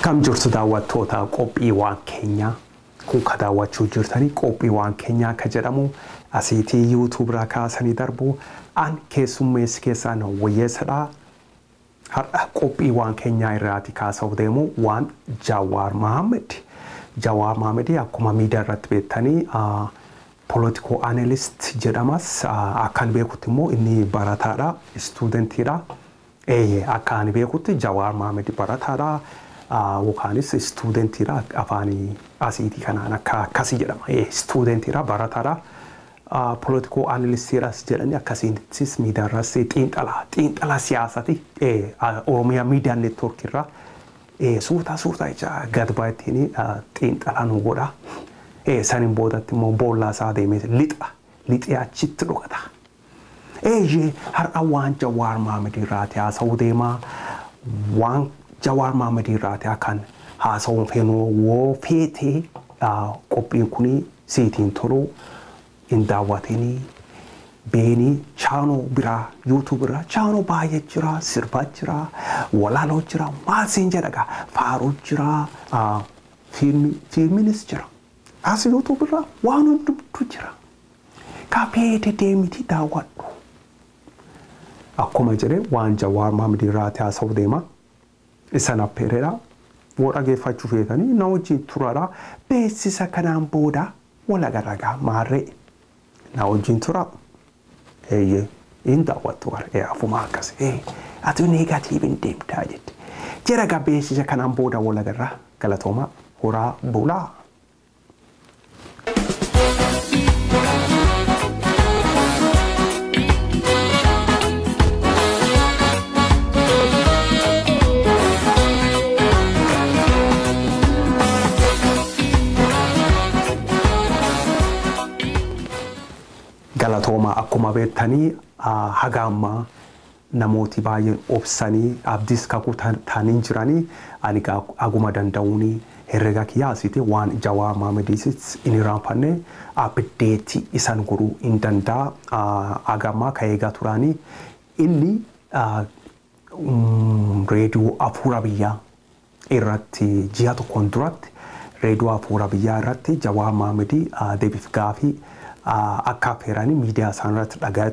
Akkam jirtu daawwattoota qophiiwwan keenya kun ka daawwachuu jirtanii qophiiwwan keenya ka jedhamu asiitii YouTube irraa kaasanii darbu an keessummeessi keessaan wayyeessadha. Har'a qophiiwwan keenya irraati kaasuu deemu waan Jawara Mohammed akkuma miidiyaa irratti beektanii political analyst jedhamas akkan beekutti immoo inni barataadha, studentidha. Akkan beekutti Jawara Mohammed barataadha. Wakanis studentira afaan asiitii kanaan akkasi jedhama. Studentira barataadha. Political analystiras jedhani akkasiinis miidiyaarras xiinxala siyaasati Oromiyaa Media Network irra suurta ija gad baay'atanii xiinxala nu godha. Sanin boodatti immoo boollaa isaa deemee lixee achitti dhugata. Har'a waan Jawara Mohammed irraati haasa'uu deema. Waan Jawara Mohammed irraati akan haasa'uun feenuu woo feetee qophiin kuni siitiin toluu in daawwatanii beeni chaanoo biraa YouTube irra chaanoo baay'ee jira, sirbaa jira, walaaloo jira, maasiin jedhaga faaruu jira, fiilminis jira. As YouTube irra waan hundumtu jira. Kapeete deemiti daawwadhu. Akkuma jedhe waan Jawara Mohammed irraati haasa'uu deema. Isan appeeredha. Warra geeffachuu feetanii na wajjin turaadha. Beeksisa kanaan booda wala garagaa maarree na wajjin tura. In daawwattu afuma akkas. Ati negatiivin deemtaa jetti. Jiraga beeksisa kanaan booda wala garaa galatooma horaa bulaa. Galatoma akkuma beektanii hagaamma namooti baay'een obsanii abdis kakuu taaniin jiranii ani aguma danda'uuni herrega kiyyaasiti waan Jawara Mohammedis inni raanfanne abdeetii isan godhuu hin danda'a. Hagaamma ka eegaa turanii inni reediyoo Afuura Biyyaa irratti ji'a tokkoon duratti reediyoo Afuura Biyyaa irratti Jawara Mohammed deebiif gaafii akka feeranii miidiyaa isaaniirratti dhagaa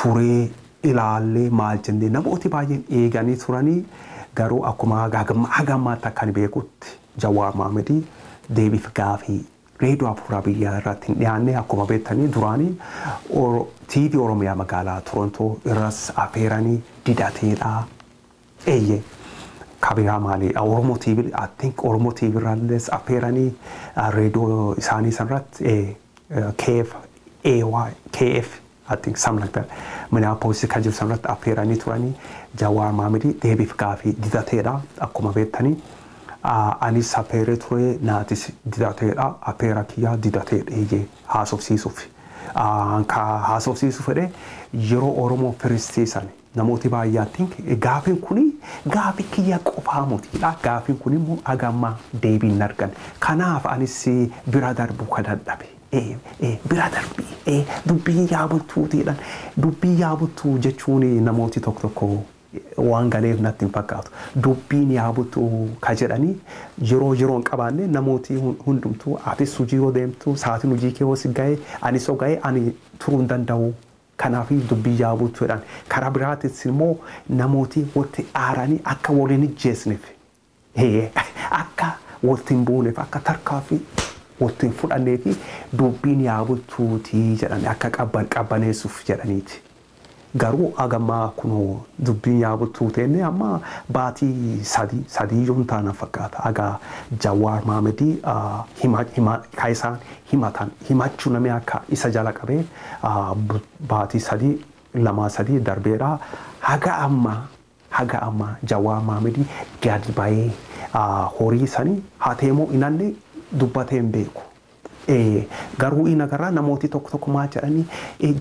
ture ilaalle maal jennee namooti baay'een eeganii turanii garuu akkuma hagammaatti akkan beekutti Jawara Mohammed deebiif gaafii reediyoo Afuura Biyyaa irratti dhiyaanne akkuma beektanii duraanii TV Oromiyaa magaalaa Torontoo irras afeeranii didateedha. Kabira mali Oromo TV I think Oromo TV randes appearani radio isani sanrat KF I think something like that mana post kajil sanrat appearani turani Jawara Mohammed deebif gaafi didateedha akkuma beektanii anis appeare ture naatis didateedha appeara kiyya didateedha haasofsiisuuf ka haasofsiisuuf fedhe yeroo Oromo first season namooti baay'aatiin gaafin kuni gaafi kiyya qofaa mutiidha. Gaafin kuni immoo hagamma deebiin argan. Kanaaf anis bira darbu kan dhabe. Bira darbii dubbii yaabuttuutiidhaan dubbii yaabuttuu jechuun namooti tokko waan galeef natti hin fakkaatu. Dubbiin yaabuttuu ka jedhanii yeroon qabaanne namooti hundumtuu atis hojii yoo deemtu sa'aatiin hojii kee hoos ga'e anis yoo ga'e ani turuu hin danda'u. Kanaaf dubbii yaabuttuudhaan karaa biraatis immoo namooti walitti aaranii akka waliin ijjeesneef akka walitti hin buuneef akka tarkaanfii walitti hin fudhanneef dubbiin yaabuttuutii jedhanii akka qabbaneessuuf jedhaniiti. Garuu hagamma kunoo dubbiin yaabuttuu teenne amma baatii sadii yoon taana fakkaata. Aga Jawara Mohammed kaisaan himachuu namni akka isa jala qabee baatii lama sadii darbeera. Haga amma Jawara Mohammed gadi ba'ee horii sanii hateemoo inanne dubbatee hin beeku. Garuu ina gara namooti tokko maal jedhanii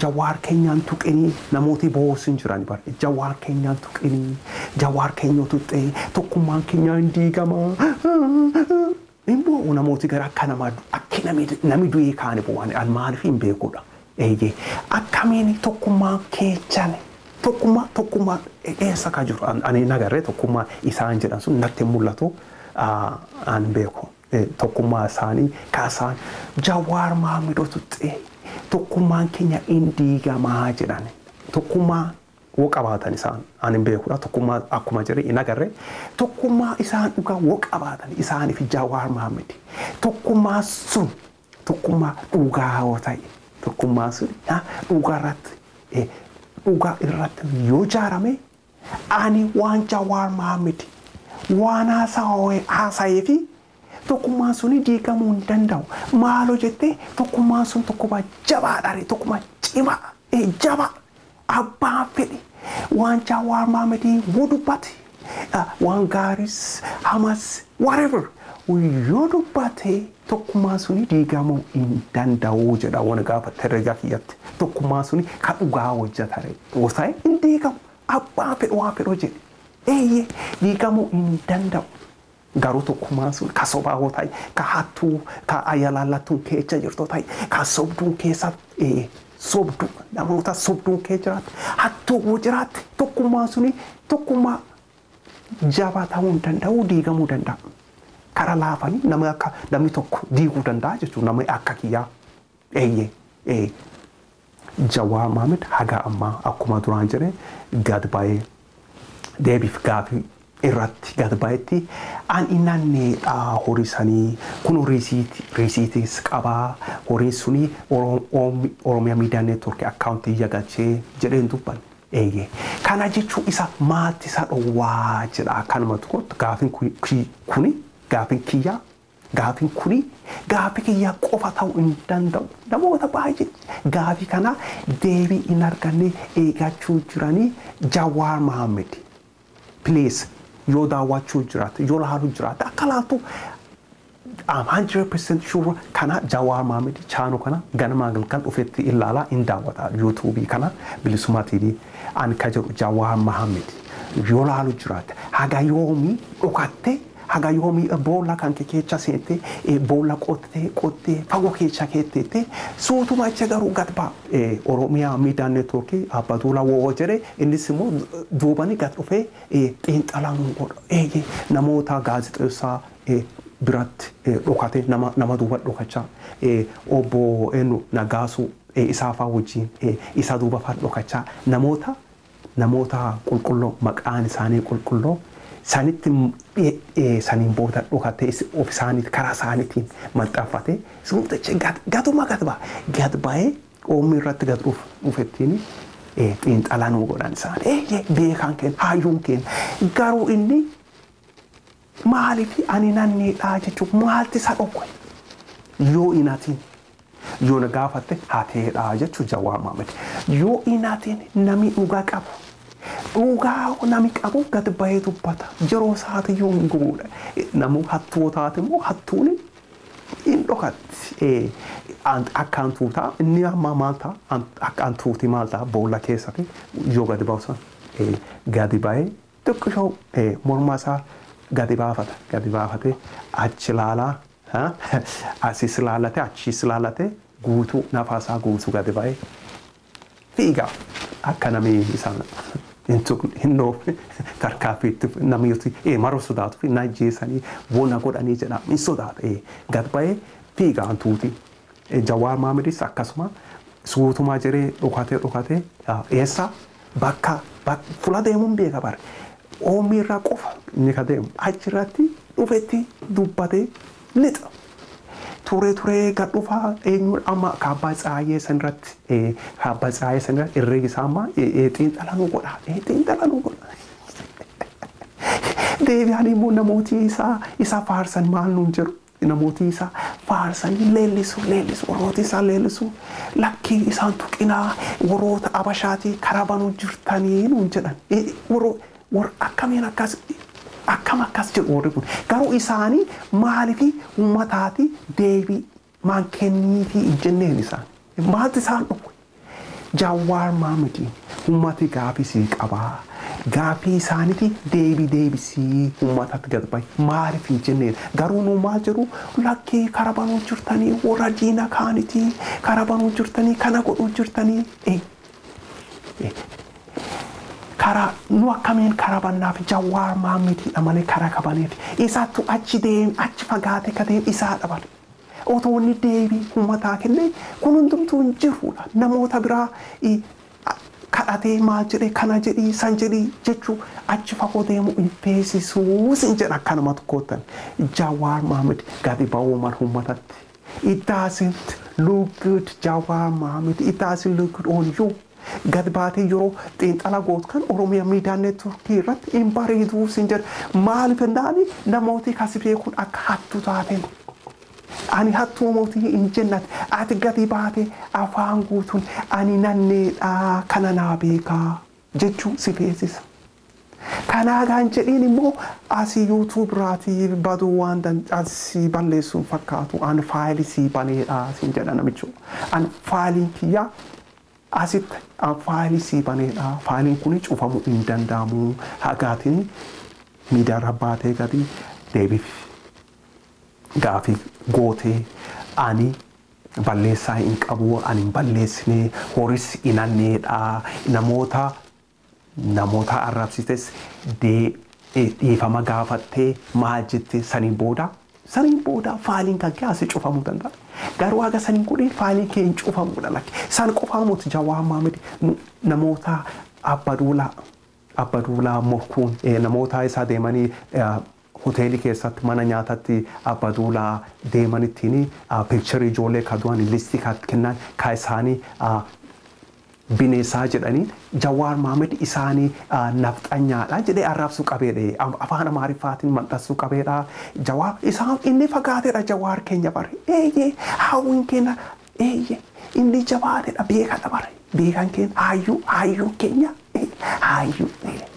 Jawara keenyaan tuqanii namooti boosin jirani bar Jawara keenyaan tuqanii Jawara keenya tuqee tokkummaan keenyaan diigama immoo namooti gara akka nami du'ee kaane bu'aan maaliif hin beekudha. Akkamiin tokkummaan keechan tokkummaa eessa ka jiru ani nagarree tokkummaa isaan jedhan sun natti mul'atu an beeku tokkummaa isaanii kaasaan Jawara Mohammed Oromo tokkummaan keenya indiigamaa jedhan tokkummaa woqabaatan isaan ani beekudha tokkummaa akkuma jedhe nagarree tokkummaa isaan dhugaa woqabaatan isaaniif Jawara Mohammed tokkummaa sun tokkummaa dhugaa ta'e tokkummaa sun dhugaa irratti yoo jaarame ani waan Jawara Mohammed waan haasa'ee fi tokkummaan sun diigamuu hin danda'u maaloo jettee tokkummaan sun tokkummaa jabaadhaare tokkummaa cimaa jabaa abbaa fedhe waan Jawara Mohammed wudubbate waan gaaris hamas whatever yoo dubbate tokkummaan sun diigamuu hin danda'u jedha waan gaafa herregaa kiyyatti tokkummaan sun ka dhugaa hojjetare osoo hin diigamu abbaa fedhe waa fedhe jedhe diigamuu hin danda'u garuu tokkummaan sun ka sobaa hoo ta'e ka hattuu ka ayalaallattuun keessa jirtu ta'e ka sobduun keessa sobdu namoota sobduun kee jiraatti hattuu jiraatti tokkummaan sun tokkummaa jabaa ta'uu hin danda'u diigamuu danda'a kara laafanii namni tokko diiguu danda'a jechuun namni akka kiyyaa Jawara Mohammed haga ammaa akkuma duraan jedhe gad ba'ee deebiif gaafii irratti gad ba'etti an inanneedha horii sanii kun riisiitis qabaa horiin suni Oromiyaa Miidiyaa Neetwoorkii akkaawuntii yagalchee jedheen dubban kana jechuu isa maalti isa dhowwaa jedha kanuma tokkotti gaafiin kuni gaafiin kiyyaa gaafii kuni gaafii kiyyaa qofa ta'uu hin danda'u namoota baay'ee gaafii kana deebii hin arganne eegachuu jiranii Jawara Mohammed please yoo daawwachuu jiraate yoo laaluu jiraate akka laaltu I'm 100% sure kana Jawara Mohammed chaanoo kana ganama galgal dhufetti ilaalaa hin daawwata YouTube kana Bilisummaa TV an ka jedhu Jawara Mohammed yoo laaluu jiraate haga yoomii dhokatte haga yoomii boolla kan keessa seente boolla qottee fagoo keessa keettete suutuma achi garuu gadba Oromiyaa Miidiyaa Neetwoorkii abbaduula woo jedhe innis immoo duubanii gad dhufee xiinxalaan godha namoota gaazexeessaa biratti dhokate nama duuba dhokachaa obbo Enu Nagaasu isaafaa wajjin isa duuba faa dhokachaa namoota qulqulloo maqaan isaanii qulqulloo sanitti saniin booda dhokatee of isaaniitti karaa isaaniitiin maxxanfatee suutachi gaduma gadba'ee oommi irratti gad dhufettiin xiinxalaan godhan isaanii beekaan keenya hayyuun keenya garuu inni maaliif ani nanneedhaa jechuun maalti isa dhokwe yoo inatiin yoo na gaafatte haateedhaa jechuun Jawara Mohammed yoo inatiin namni dhugaa qabu dhugaa nami qabu gad ba'ee dubbata yeroo isaati yoo hin guudha namu hattootaati immoo hattuun hin dhokatti akkaan tuutaa inni amma maaltaa akkaan tuuti maaltaa boolla keessatti yoo gadi ba'usan gadi ba'ee tokko morma isaa gadi baafate achi laalaa asis laalate achis laalate guutuu nafaasaa guutuu gadi ba'ee fiigaa akka namni isaan hinno tarkaafiitti namni maroo sodaatu fi najjeesanii bona godhanii jedha hin sodaata gad ba'ee fiigaan tuuti Jawara Mohammedis akkasuma suutumaa jiree dhokatee eessa bakka fuula deemuun beeka bare oommi irraa qofa inni ka deemu achirratti dhufetti dubbatee lixa turee gad dhufaa eenyuun amma kaabbaa tsaayee sanirratti irree isaa amma xiinxalanuu godha deebi'anii immoo namooti isaa faarsan maal nuun jedhu namooti isaa faarsanii leellisu warrooti isaa leellisu lakkii isaan tuqinaa warroota abashaatii karaa banuu jirtanii nuun jedhan warra akkamiin akkam akkas jedhu warri kun garuu isaanii maaliifi uummataati deebii maan kenniifi jenneen isaan maalti isaan dhokwe Jawara Mohammed uummati gaafisii qabaa gaafii isaaniiti deebisii uummatatti gad ba'i maaliif jenneen garuu nu maal jedhu lakkii karaa banuu jirtanii warra diina kaanitii karaa banuu jirtanii kana godhuu jirtanii kara nu akkamiin kara bannaaf Jawara Mohammed amale kara kabaneef isaatu achi deem achi fagaate kadeen isaa dhaban otoo inni deebii uummataa kenne kun hundumtuu hin jirudha namoota biraa kadhatee maal jedhee kana jedhii san jedhii jechuu achi fagoo deemu hin beesisuu sin jedha akkanuma tokkottan Jawara Mohammed gadi ba'uu mal uummatatti it doesn't look good Jawara Mohammed it doesn't look good on you gad baatee yeroo xiinxala gootu kan Oromiyaa miidiyaa neetworkii irratti hin bareeduu sin jedha maaliif hindaani namooti kasi beekuun akka hattuu taateen ani hattuu mootii hin jennat ati gadi baatee afaan guutuun ani nanneedhaa kana naa beekaa jechuu si beeksisa. Kanaagaan jedhiin immoo asii YouTube irratti baduu waan asii balleessuun fakkaatu an faayilii si baneedhaa sin jedha namichu an faayiliin kiyyaa asitti an faayilii si baneedhaa faayiliin kun cufamuu hin danda'amu hagaatiin miidiyaa irra baatee gadi deebiif gaafii gootee ani balleessaa hin qabu ani hin balleessine horis inanneedhaa namoota arrabsites dhiifama gaafattee maal jettee saniin booda faayiliin kan kee asii cufamuu danda'a. Garuu haga saniin kudhee faayiliin kee hin cufamuudha lakke. San qofamuuti Jawara Mohammed namoota abbaduulaa morkuun namoota isaa deemanii hoteelii keessatti mana nyaatatti abbaduulaa deemanittiin piikcharii ijoollee kadu'an listii kennan ka isaanii bineensaa jedhanii Jawara Mohammed isaanii nafxanyaadha jedhee arrabsuu qabeedha afaan Amaariffaatiin maxxansuu qabeedha Jawara isaan inni fagaateedha Jawara keenya bare hawwiin keenya inni jabaateedha beekadha bare beekan keenya hayyuu keenya hayyuu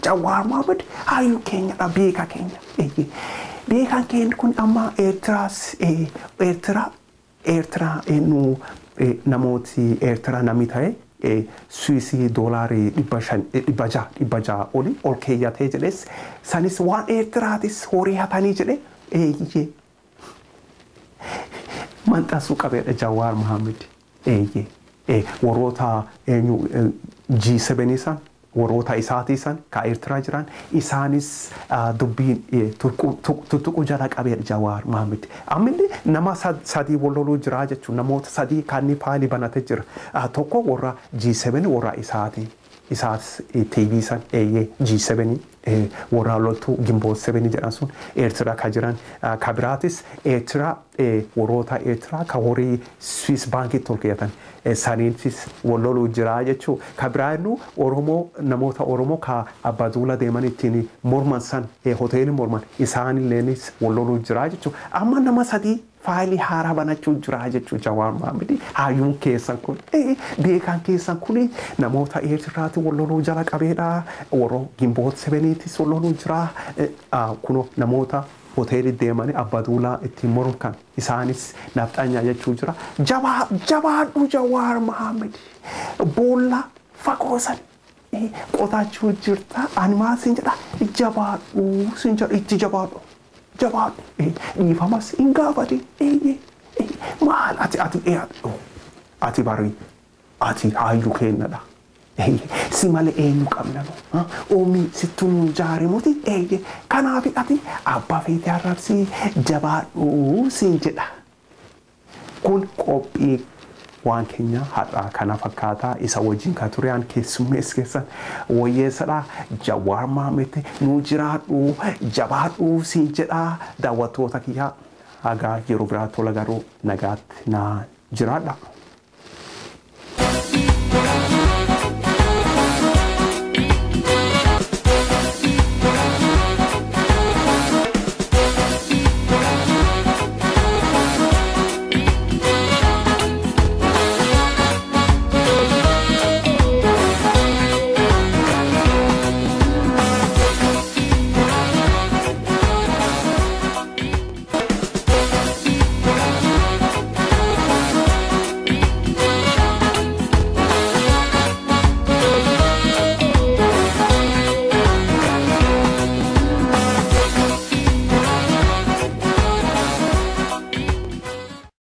Jawara Mohammed hayyuu keenyadha beeka keenya beekan keenya kun amma Eertiraa nu namooti Eertiraa namni ta'e Suisii doolarii 500 ol keeyyatee jedhes sanis waan Eertiraatis horii hatanii jedhe maxxansuu qabeedha Jawara Mohammed warroota G7 san warroota isaatii san ka Eertiraa jiran isaanis dubbiin tuttuquu jala qabeedha Jawara Mohammed ammillee nama sadii walloluu jira jechuun namoota sadii kanni faayilii banatee jira tokko warra G7 warra isaas TV san G7 warra loltuu Gimboot 7 jedhan sun Eertiraa ka jiran ka biraatis Eertiraa warroota Eertiraa ka horii Swiss baankii keeyyatan saniitis walloluu jira jechuu ka biraannu Oromoo namoota Oromoo ka abbaduula deeman ittiin morman san hoteelii morman isaanilleenis walloluu jira jechuu amma nama sadii faayilii haaraa banachuu jira jechuu Jawara Mohammed hayyuun keessan kun beekan keessan kun namoota Eertiraatti walloluu jala qabeedha warra Gimboot 7tis walloluu jira kuno namoota hoteelii deemanii abbaduulaa ittiin morman isaanis nafxanyaa jechuu jira jabaadhu Jawara Mohammed boolla fagoosan qotachuu jirta ani maal sin jedha jabaadhu sin jedha itti jabaadhu dhiifamas hin gaafate maal ati barii ati hayyuu keenyadha si malee eenyu qabna oomii sittuu jaare muti kanaaf ati abbaa feetee arrabsii jabaadhu sin jedha kun qophii waan keenya har'aa kana fakkaataa isa wajjin ka tureyaan keessummees keessan wayyeessadha Jawara Mohammed nu jiraadhu jabaadhu sin jedha daawwattoota kiyyaa haga yeroo biraa tola garuu nagaatti naa jiraadha.